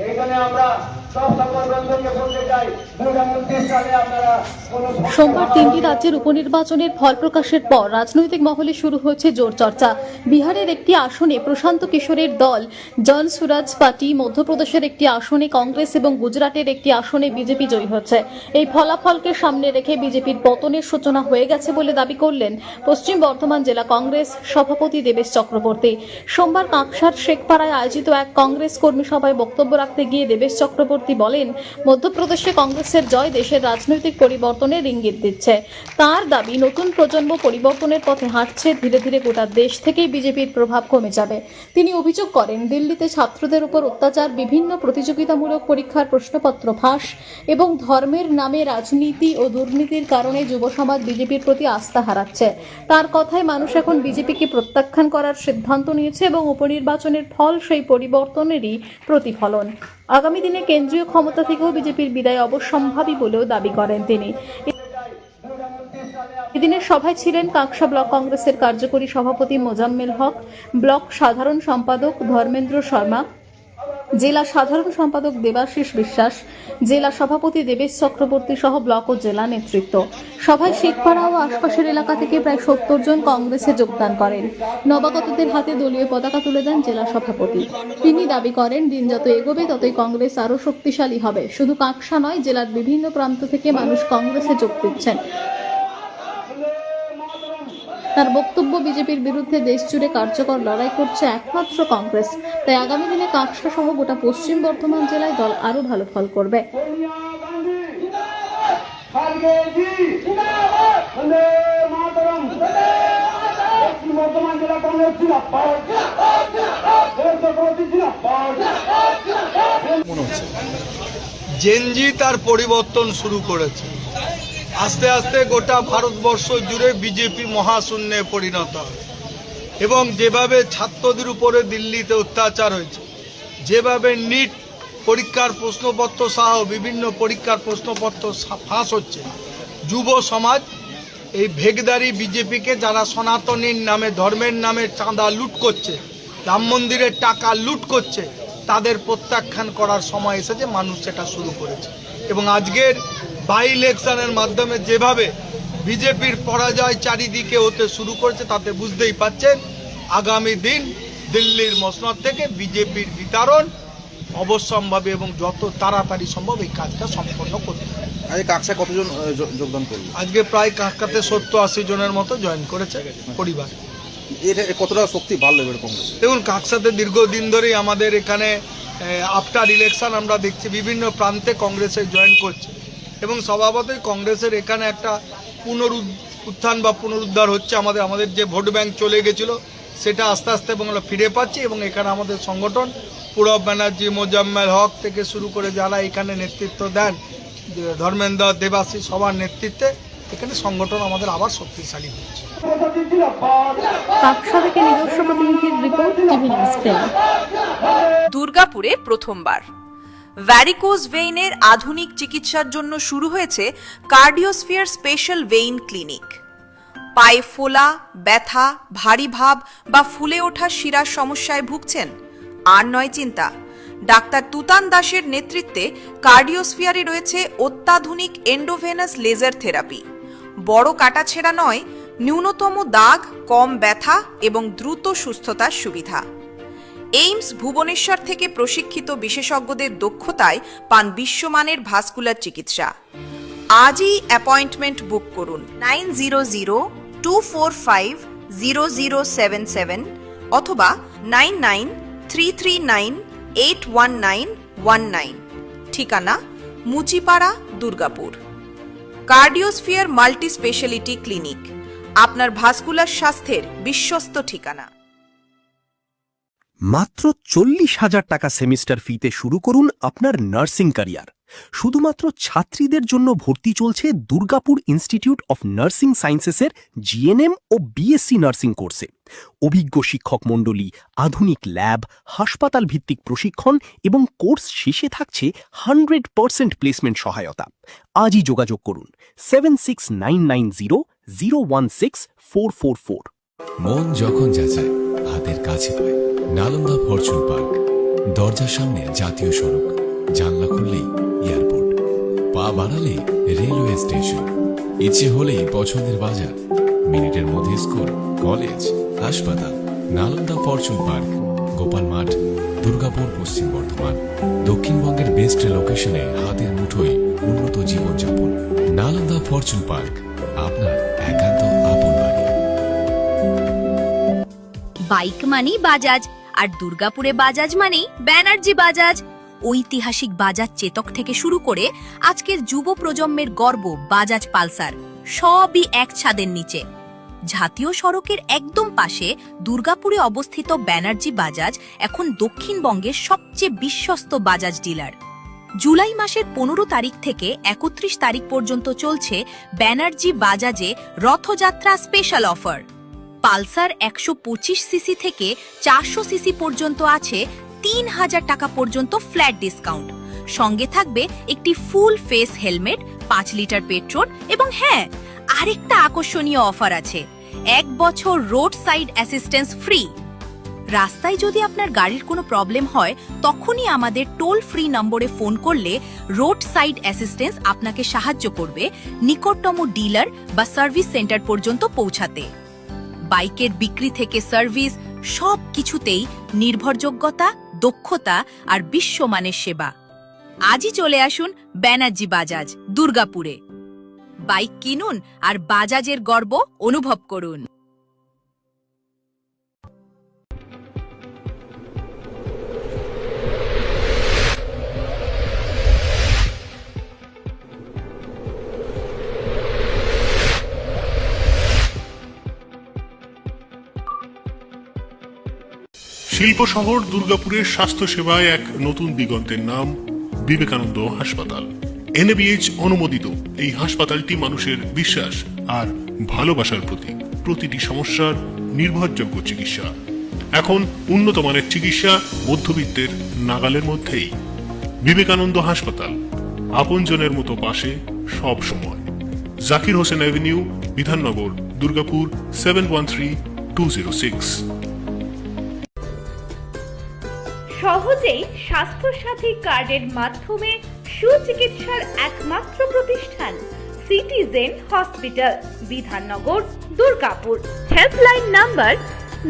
এইখানে আমরা সব সকল বন্ধুকে বলতে চাই 2029 সালে আপনারা সোমবার 3টি রাজ্যের উপনির্বাচনের ফল প্রকাশের পর রাজনৈতিক মহলে শুরু হয়েছে জোর চর্চা। বিহারের একটি আসনে প্রশান্ত কিশোরের দল জন সুরাজ পার্টি, মধ্যপ্রদেশের একটি আসনে কংগ্রেস এবং গুজরাটের একটি আসনে বিজেপি জয়ী হয়েছে। এই ফলাফলকে সামনে রেখে বিজেপির পতনের সূচনা হয়ে গেছে বলে দাবি করলেন পশ্চিম বর্ধমান জেলা কংগ্রেস সভাপতি দেবেশ চক্রবর্তী। সোমবার কাঁকসার শেখপাড়ায় আয়োজিত এক কংগ্রেস কর্মী সভায় বক্তব্য রাখতে গিয়ে দেবেশ চক্রবর্তী বলেন, মধ্যপ্রদেশে কংগ্রেসের জয় দেশের রাজনৈতিক পরিবর্তনের ইঙ্গিত দিচ্ছে। তার দাবি, নতুন প্রজন্ম পরিবর্তনের পথে হাঁটছে, ধীরে ধীরে গোটা দেশ থেকেই বিজেপির প্রভাব কমে যাবে। তিনি অভিযোগ করেন, দিল্লিতে ছাত্রদের উপর অত্যাচার, বিভিন্ন প্রতিযোগিতামূলক পরীক্ষার প্রশ্নপত্র ফাঁস এবং ধর্মের নামে রাজনীতি ও দুর্নীতির কারণে যুব সমাজ বিজেপির প্রতি আস্থা হারাচ্ছে। তার কথায় মানুষ এখন বিজেপিকে প্রত্যাখ্যান করার সিদ্ধান্ত নিয়েছে এবং উপনির্বাচনের ফল সেই পরিবর্তনেরই প্রতিফলন। আগামী দিনে কেন্দ্রীয় ক্ষমতা থেকেও বিজেপির বিদায় অবশ্যম্ভাবী বলেও দাবি করেন তিনি। এদিনের সভায় ছিলেন কাঁকসা ব্লক কংগ্রেসের কার্যকরী সভাপতি মোজাম্মেল হক, ব্লক সাধারণ সম্পাদক ধর্মেন্দ্র শর্মা, জেলা সাধারণ সম্পাদক দেবাশিস বিশ্বাস, জেলা সভাপতি দেবেশ চক্রবর্তী সহ ব্লক ও জেলা নেতৃত্ব। সভায় শেখপাড়া ও আশপাশের এলাকা থেকে প্রায় 70 জন কংগ্রেসে যোগদান করেন। নবাগতদের হাতে দলীয় পতাকা তুলে দেন জেলা সভাপতি। তিনি দাবি করেন, দিন যত এগোবে ততই কংগ্রেস আরও শক্তিশালী হবে। শুধু কাঁকসা নয়, জেলার বিভিন্ন প্রান্ত থেকে মানুষ কংগ্রেসে যোগ দিচ্ছেন। তার বক্তব্য, বিজেপির বিরুদ্ধে দেশ জুড়ে কার্যকর লড়াই করছে একমাত্র কংগ্রেস। তাই আগামী দিনে কাঁকসা সহ গোটা পশ্চিম বর্ধমান জেলায় দল আরো ভালো ফল করবে। জেনজি তার পরিবর্তন শুরু করেছে। আস্তে আস্তে গোটা ভারতবর্ষ জুড়ে বিজেপি মহাশূন্যে পরিণত হয় এবং যেভাবে ছাত্রদের উপরে দিল্লিতে অত্যাচার হয়েছে, যেভাবে নিট পরীক্ষার প্রশ্নপত্র সহ বিভিন্ন পরীক্ষার প্রশ্নপত্র ফাঁস হচ্ছে, যুব সমাজ এই ভেগদারি বিজেপিকে, যারা সনাতনীর নামে, ধর্মের নামে চাঁদা লুট করছে, রাম মন্দিরের টাকা লুট করছে, তাদের প্রত্যাখ্যান করার সময় এসেছে। মানুষ সেটা শুরু করেছে এবং আজকের বাই ইলেকশনের মাধ্যমে যেভাবে বিজেপির পরাজয় চারিদিকে হতে শুরু করেছে, তাতে বুঝতেই পাচ্ছেন আগামী দিন দিল্লির মসনদ থেকে বিজেপির বিতরণ অবশ্যম্ভাবী এবং যত তাড়াতাড়ি সম্ভব এই কাজটা সম্পন্ন করতে হবে। আজকে কাঁকসায় কতজন যোগদান করলো? আজকে প্রায় কাঁকসাতে 70-80 জনের মতো জয়েন করেছে পরিবার। এটা কতটা শক্তি বাড়লো এরকম? দেখুন, কাঁকসাতে দীর্ঘদিন ধরেই আমাদের এখানে আফটার ইলেকশন আমরা দেখছি বিভিন্ন প্রান্তে কংগ্রেসে জয়েন করছে এবং স্বভাবতই কংগ্রেসের এখানে একটা পুনরুত্থান বা পুনরুদ্ধার হচ্ছে। আমাদের যে ভোট ব্যাংক চলে গেছিলো সেটা আস্তে আস্তে এবং আমরা ফিরে পাচ্ছি এবং এখানে আমাদের সংগঠন পূরব ব্যানার্জি, মোজাম্মেল হক থেকে শুরু করে যারা এখানে নেতৃত্ব দেন, ধর্মেন্দ্র, দেবাশিস, সবার নেতৃত্বে এখানে সংগঠন আমাদের আবার শক্তিশালী হচ্ছে। কাঁকসা থেকে নিজস্ব প্রতিনিধির রিপোর্ট, টিভি নিউজ 10। দুর্গাপুরে প্রথমবার ভ্যারিকোজ ভেইনের আধুনিক চিকিৎসার জন্য শুরু হয়েছে কার্ডিওস্ফিয়ার স্পেশাল ভেইন ক্লিনিক। পায়ে ফোলা, ব্যথা, ভারী ভাব বা ফুলে ওঠা শিরার সমস্যায় ভুগছেন? আর নয় চিন্তা, ডাক্তার তুতান দাসের নেতৃত্বে কার্ডিওস্ফিয়ারে রয়েছে অত্যাধুনিক এন্ডোভেনাস লেজার থেরাপি। বড় কাটাছেঁড়া নয়, ন্যূনতম দাগ, কম ব্যথা এবং দ্রুত সুস্থতার সুবিধা। এইমস ভুবনেশ্বর থেকে প্রশিক্ষিত বিশেষজ্ঞদের দক্ষতায় পান বিশ্বমানের ভাস্কুলার চিকিৎসা। আজই অ্যাপয়েন্টমেন্ট বুক করুন 9002450077 অথবা 9933981919। ঠিকানা Muchipara, Durgapur. Cardiosphere multi speciality clinic, আপনার ভাস্কুলার স্বাস্থ্যের বিশ্বস্ত ঠিকানা। মাত্র 40,000 টাকা সেমিস্টার ফিতে শুরু করুন আপনার নার্সিং ক্যারিয়ার। শুধুমাত্র ছাত্রীদের জন্য ভর্তি চলছে দুর্গাপুর ইনস্টিটিউট অফ নার্সিং সায়েন্সেসের জিএনএম ও বিএসসি নার্সিং কোর্সে। অভিজ্ঞ শিক্ষক মণ্ডলী, আধুনিক ল্যাব, হাসপাতাল ভিত্তিক প্রশিক্ষণ এবং কোর্স শেষে থাকছে 100% প্লেসমেন্ট সহায়তা। আজই যোগাযোগ করুন 769900164444। মন যখন যাচায় হাতের কাছে পায় নালন্দা ফরচুন পার্ক। দরজার সামনে জাতীয় সড়ক, জানলা খুললেই এয়ারপোর্ট, পা বাড়ালে রেলওয়ে স্টেশন, ইচ্ছে হলেই পছন্দের বাজার, মিনিটের মধ্যে স্কুল, কলেজ, হাসপাতাল, নালন্দা ফরচুন পার্ক, গোপাল মাঠ, দুর্গাপুর, পশ্চিম বর্ধমান। দক্ষিণবঙ্গের বেস্ট লোকেশনে হাতের মুঠোয় উন্নত জীবনযাপন। নালন্দা ফরচুন পার্ক, আপনার একান্ত আপন বাড়ি। বাইক মানেই বাজাজ, আর দুর্গাপুরে বাজাজ মানেই ব্যানার্জি বাজাজ। ঐতিহাসিক বাজাজ চেতক থেকে শুরু করে আজকের যুব প্রজন্মের গর্ব বাজাজ পালসার, সবই এক ছাদের নিচে। জাতীয় সড়কের একদম পাশে দুর্গাপুরে অবস্থিত ব্যানার্জি বাজাজ এখন দক্ষিণবঙ্গের সবচেয়ে বিশ্বস্ত বাজাজ ডিলার। জুলাই মাসের 15 তারিখ থেকে 31 তারিখ পর্যন্ত চলছে ব্যানার্জি বাজাজে Rathayatra special offer. Pulsar 125 CC থেকে 400 সিসি পর্যন্ত আছে 3000 টাকা পর্যন্ত ফ্ল্যাট ডিসকাউন্ট। সঙ্গে থাকবে একটি full face helmet, 5 litre petrol এবং হ্যাঁ, আরেকটা আকর্ষণীয় অফার আছে, 1 বছর রোড সাইড অ্যাসিস্ট্যান্স ফ্রি। রাস্তায় যদি আপনার গাড়ির কোনো প্রবলেম হয়, তখনই আমাদের টোল ফ্রি নম্বরে ফোন করলে রোড সাইড অ্যাসিস্ট্যান্স আপনাকে সাহায্য করবে নিকটতম ডিলার বা সার্ভিস সেন্টার পর্যন্ত পৌঁছাতে। বাইকের বিক্রি থেকে সার্ভিস, সব কিছুতেই নির্ভরযোগ্যতা, দক্ষতা আর বিশ্বমানের সেবা। আজই চলে আসুন ব্যানার্জি বাজাজ, দুর্গাপুরে। বাইক কিনুন আর বাজাজের গর্ব অনুভব করুন। শিল্প শহর দুর্গাপুরের স্বাস্থ্য সেবায় এক নতুন দিগন্তের নাম বিবেকানন্দ হাসপাতাল। NABH অনুমোদিত এই হাসপাতালটি মানুষের বিশ্বাস আর ভালোবাসার প্রতীক। প্রতিটি সমস্যার নির্ভরযোগ্য চিকিৎসা। এখন উন্নত মানের চিকিৎসা মধ্যবিত্তের নাগালের মধ্যেই। বিবেকানন্দ হাসপাতাল, আপনজনের মতো পাশে সব সময়। জাকির হোসেন অ্যাভিনিউ, বিধাননগর, দুর্গাপুর 713206। সহজেই স্বাস্থ্যসাথী কার্ডের মাধ্যমে সুচিকিৎসার একমাত্র প্রতিষ্ঠান citizen hospital, Bidhannagar, Durgapur. Helpline number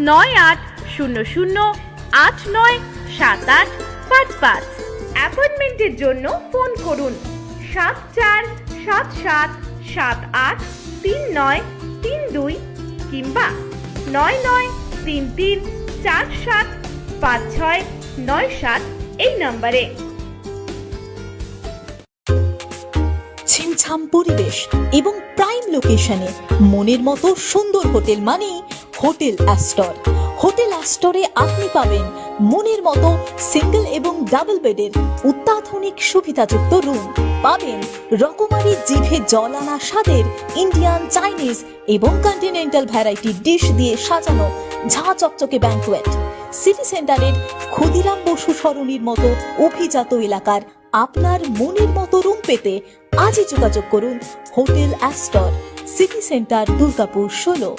9800897855। অ্যাপয়েন্টমেন্টের জন্য ফোন করুন 7477783932 কিংবা 9933475697 এই নম্বরে। ছিমছাম পরিবেশ এবং প্রাইম লোকেশনে মনের মতো সুন্দর হোটেল মানেই হোটেল অ্যাস্টর। হোটেল অ্যাস্টরে আপনি পাবেন মনের মতো সিঙ্গেল এবং ডাবল বেডের অত্যাধুনিক সুবিধাযুক্ত রুম, পাবেন রকমারি জিভে জল আনা স্বাদের ইন্ডিয়ান, চাইনিজ এবং কন্টিনেন্টাল ভ্যারাইটি ডিশ দিয়ে সাজানো ঝাঁ চকচকে ব্যাংকুয়েট। সিটি সেন্টারের ক্ষুদিরাম বসু সরণির মতো অভিজাত এলাকার আপনার মনের মতো রুম পেতে আজই যোগাযোগ করুন hotel Astor, city centre, Durgapur 16।